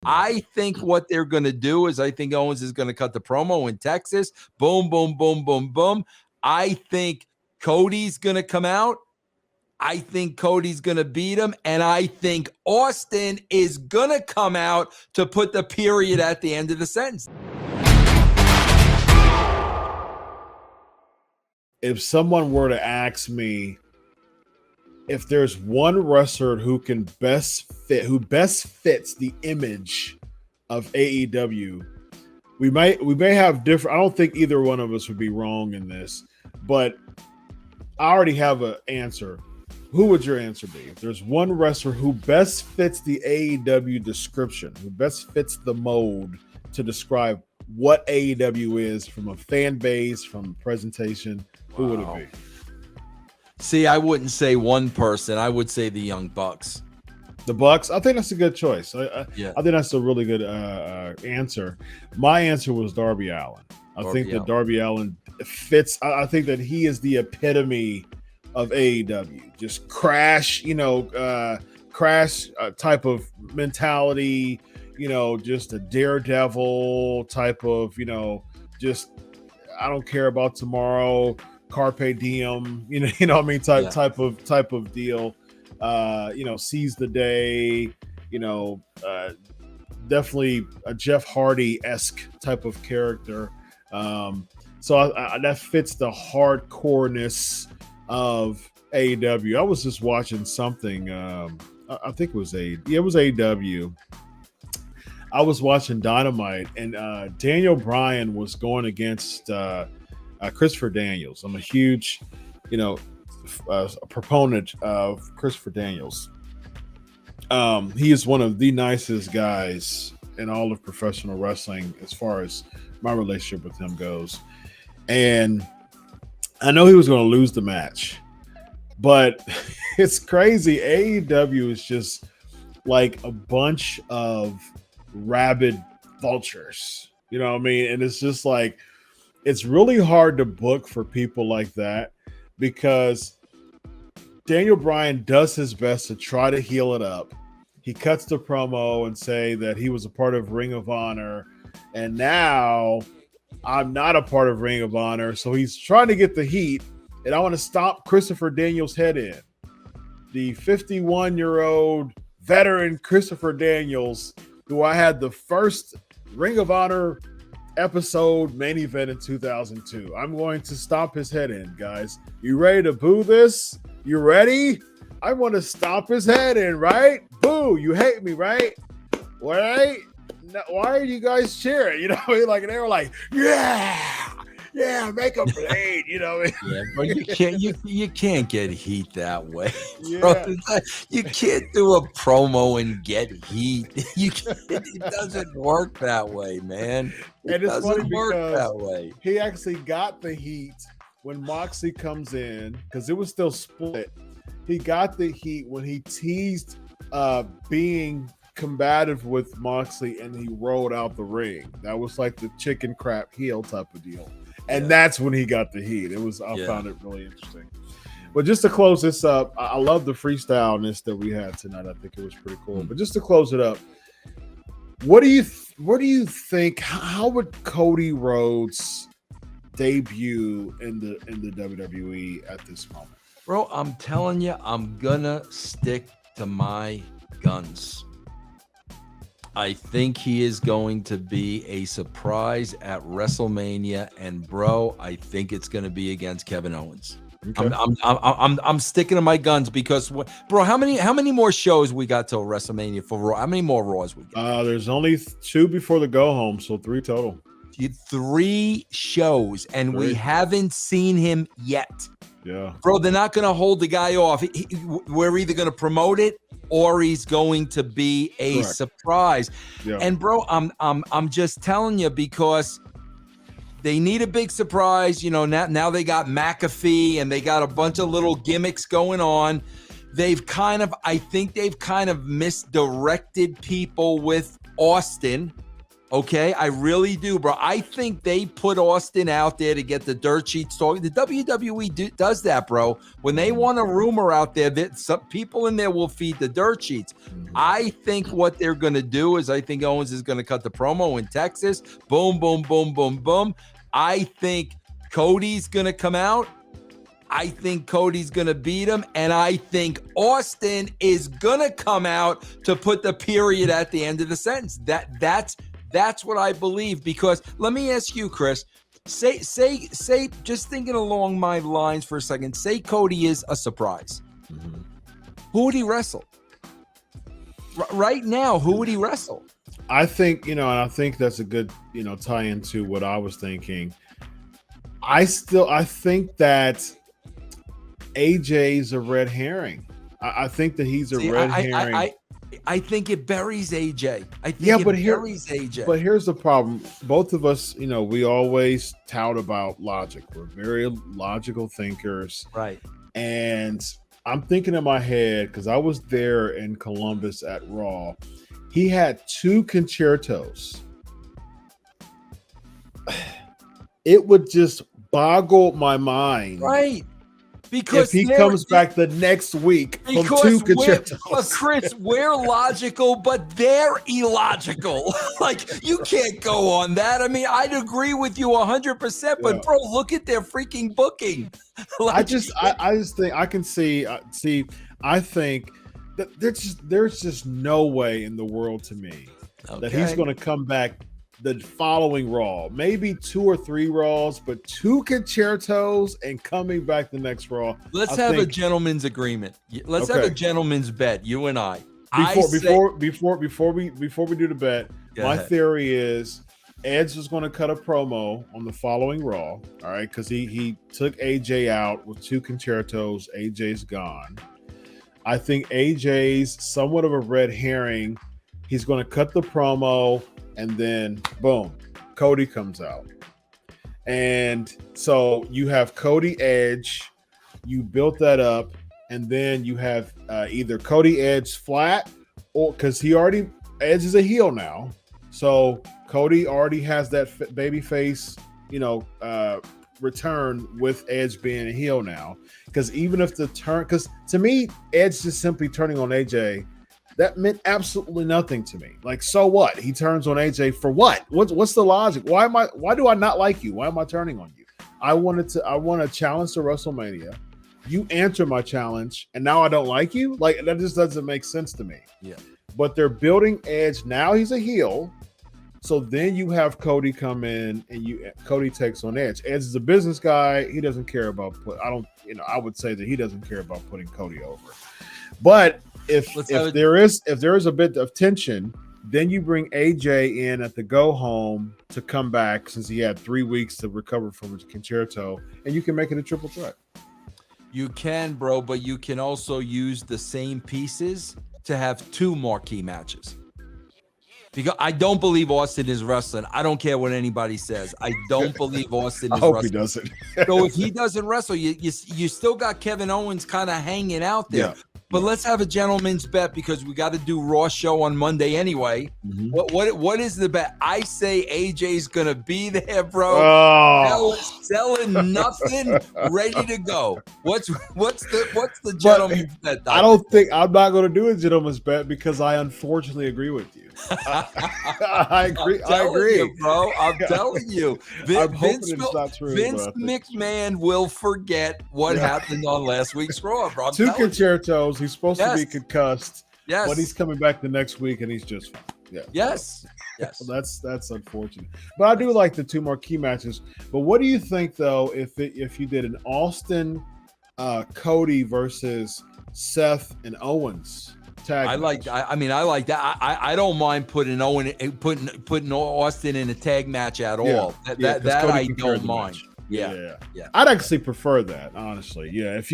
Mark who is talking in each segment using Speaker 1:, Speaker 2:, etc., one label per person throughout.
Speaker 1: I think what they're going to do is I think Owens is going to cut the promo in Texas. Boom, boom, boom, boom, boom. I think Cody's going to come out. I think Cody's going to beat him. And I think Austin is going to come out to put the period at the end of the sentence.
Speaker 2: If someone were to ask me if there's one wrestler who best fits the image of AEW, we may have different. I don't think either one of us would be wrong in this, but I already have an answer. Who would your answer be? If there's one wrestler who best fits the AEW description, who best fits the mold to describe what AEW is from a fan base, from presentation, who would it be?
Speaker 1: See, I wouldn't say one person. I would say the Young Bucks.
Speaker 2: The Bucks? I think that's a good choice. I think that's a really good answer. My answer was Darby Allin. I think that Darby Allin fits. I think that he is the epitome of AEW. Just crash type of mentality, just a daredevil type of, just I don't care about tomorrow, carpe diem, what I mean, type of deal. Seize the day, definitely a Jeff Hardy-esque type of character. So that fits the hardcoreness of AEW. I was just watching something. I think it was AEW. I was watching Dynamite, and Daniel Bryan was going against Christopher Daniels. I'm a huge, a proponent of Christopher Daniels. He is one of the nicest guys in all of professional wrestling as far as my relationship with him goes. And I know he was going to lose the match, but it's crazy. AEW is just like a bunch of rabid vultures, you know what I mean? And it's just like, it's really hard to book for people like that because Daniel Bryan does his best to try to heal it up. He cuts the promo and say that he was a part of Ring of Honor, and now I'm not a part of Ring of Honor. So he's trying to get the heat, and I want to stomp Christopher Daniels' head in. The 51-year-old veteran Christopher Daniels, who I had the first Ring of Honor episode main event in 2002. I'm going to stomp his head in, guys. You ready to boo this? You ready? I want to stomp his head in, right? Boo, you hate me, right? Right? No, why are you guys cheering? You know what I mean? Like, they were like, yeah, make a blade,
Speaker 1: Yeah, but you can't get heat that way. Bro. You can't do a promo and get heat. It doesn't work that way, man.
Speaker 2: It doesn't work that way. He actually got the heat when Moxley comes in because it was still split. He got the heat when he teased being combative with Moxley and he rolled out the ring. That was like the chicken crap heel type of deal. And that's when he got the heat. I found it really interesting. But just to close this up, I love the freestyleness that we had tonight. I think it was pretty cool. But just to close it up, what do you think? How would Cody Rhodes debut in the WWE at this moment?
Speaker 1: Bro, I'm telling you, I'm gonna stick to my guns. I think he is going to be a surprise at WrestleMania, and bro, I think it's going to be against Kevin Owens. Okay. I'm sticking to my guns because, bro, how many more shows we got till WrestleMania for Raw? How many more Raws we got?
Speaker 2: There's only 2 before the go home, so 3 total.
Speaker 1: 3 shows, and we haven't seen him yet.
Speaker 2: Yeah,
Speaker 1: bro, they're not going to hold the guy off. We're either going to promote it or he's going to be a surprise. Yeah. And bro, I'm just telling you because they need a big surprise. Now they got McAfee and they got a bunch of little gimmicks going on. I think they've kind of misdirected people with Austin. Okay, I really do, bro. I think they put Austin out there to get the dirt sheets talking. The WWE does that, bro. When they want a rumor out there, that some people in there will feed the dirt sheets. I think what they're going to do is I think Owens is going to cut the promo in Texas. Boom, boom, boom, boom, boom. I think Cody's going to come out. I think Cody's going to beat him. And I think Austin is going to come out to put the period at the end of the sentence. That's what I believe, because let me ask you, Chris, say, just thinking along my lines for a second, say Cody is a surprise. Who would he wrestle? Right now, who would he wrestle?
Speaker 2: I think, and I think that's a good, tie into what I was thinking. I think that AJ's a red herring. I think that he's a red herring.
Speaker 1: I think it buries AJ. I think it buries AJ.
Speaker 2: But here's the problem. Both of us, we always tout about logic. We're very logical thinkers.
Speaker 1: Right.
Speaker 2: And I'm thinking in my head, because I was there in Columbus at Raw, he had 2 concertos. It would just boggle my mind.
Speaker 1: Right. Because
Speaker 2: if he comes back the next week from 2 concertos.
Speaker 1: Chris, we're logical, but they're illogical. Like, you can't go on that. I mean, I'd agree with you 100%, but bro, look at their freaking booking. Like,
Speaker 2: I just think I can see. I think that there's just no way in the world to me that he's going to come back the following Raw, maybe 2 or 3 Raws, but 2 concertos and coming back the next Raw.
Speaker 1: Let's have a gentleman's agreement. Let's have a gentleman's bet, you and I.
Speaker 2: Before we do the bet, my theory is Edge is going to cut a promo on the following Raw. All right, because he took AJ out with 2 concertos. AJ's gone. I think AJ's somewhat of a red herring. He's going to cut the promo. And then, boom, Cody comes out. And so you have Cody Edge. You built that up. And then you have either Cody Edge flat, or because Edge is a heel now. So Cody already has that baby face, return with Edge being a heel now. Because even if because to me, Edge just simply turning on AJ, that meant absolutely nothing to me. Like, so what? He turns on AJ for what? What's the logic? Why do I not like you? Why am I turning on you? I want a challenge to WrestleMania. You answer my challenge, and now I don't like you? Like, that just doesn't make sense to me.
Speaker 1: Yeah.
Speaker 2: But they're building Edge. Now he's a heel. So then you have Cody come in, and Cody takes on Edge. Edge is a business guy. He doesn't care about I would say that he doesn't care about putting Cody over. But if there is a bit of tension, then you bring AJ in at the go home to come back, since he had 3 weeks to recover from his concerto, and you can make it a triple threat.
Speaker 1: You can, bro, but you can also use the same pieces to have 2 marquee matches. Because I don't believe Austin is wrestling. I don't care what anybody says. I don't believe Austin is
Speaker 2: wrestling. I hope
Speaker 1: wrestling.
Speaker 2: he doesn't.
Speaker 1: So if he doesn't wrestle, you still got Kevin Owens kind of hanging out there.
Speaker 2: Yeah.
Speaker 1: But let's have a gentleman's bet, because we got to do Raw show on Monday anyway. Mm-hmm. What is the bet? I say AJ's gonna be there, bro.
Speaker 2: Oh.
Speaker 1: Selling nothing, ready to go. What's the gentleman's bet?
Speaker 2: I'm not gonna do a gentleman's bet, because I unfortunately agree with you. I agree,
Speaker 1: you, bro. I'm telling you. Vince McMahon will forget what happened on last week's Raw, bro.
Speaker 2: 2 concertos. He's supposed to be concussed.
Speaker 1: Yes.
Speaker 2: But he's coming back the next week, and he's just fine. Yeah.
Speaker 1: Yes. Yes.
Speaker 2: Well, that's unfortunate. But I do like the 2 more key matches. But what do you think, though, if you did an Austin Cody versus Seth and Owens tag?
Speaker 1: I like that. I don't mind putting Austin in a tag match at all. That I don't mind. Yeah.
Speaker 2: I'd actually prefer that, honestly. Yeah. If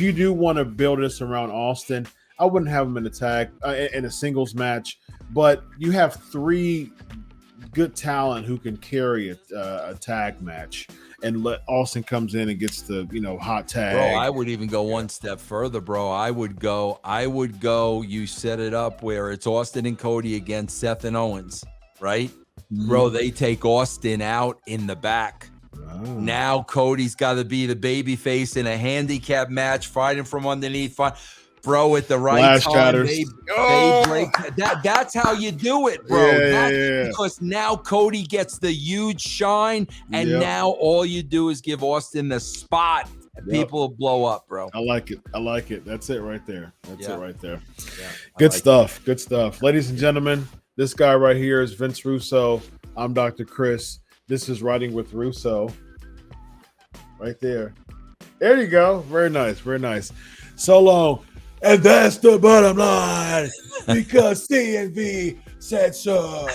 Speaker 2: you do want to build this around Austin, I wouldn't have him in a tag in a singles match, but you have 3 good talent who can carry a tag match, and let Austin comes in and gets the hot tag.
Speaker 1: Bro, I would even go one step further, bro. I would go. You set it up where it's Austin and Cody against Seth and Owens, right? Bro, they take Austin out in the back.
Speaker 2: Oh.
Speaker 1: Now Cody's got to be the baby face in a handicap match, fighting from underneath. Bro, at the right time, they break. That's how you do it, bro. Because now Cody gets the huge shine, and now all you do is give Austin the spot, and people will blow up, bro.
Speaker 2: I like it. I like it. That's it right there. That's it right there.
Speaker 1: Yeah,
Speaker 2: good stuff. Good stuff. Ladies and gentlemen, this guy right here is Vince Russo. I'm Dr. Chris. This is Writing with Russo. Right there. There you go. Very nice. Very nice. So long. And that's the bottom line because CNV said so.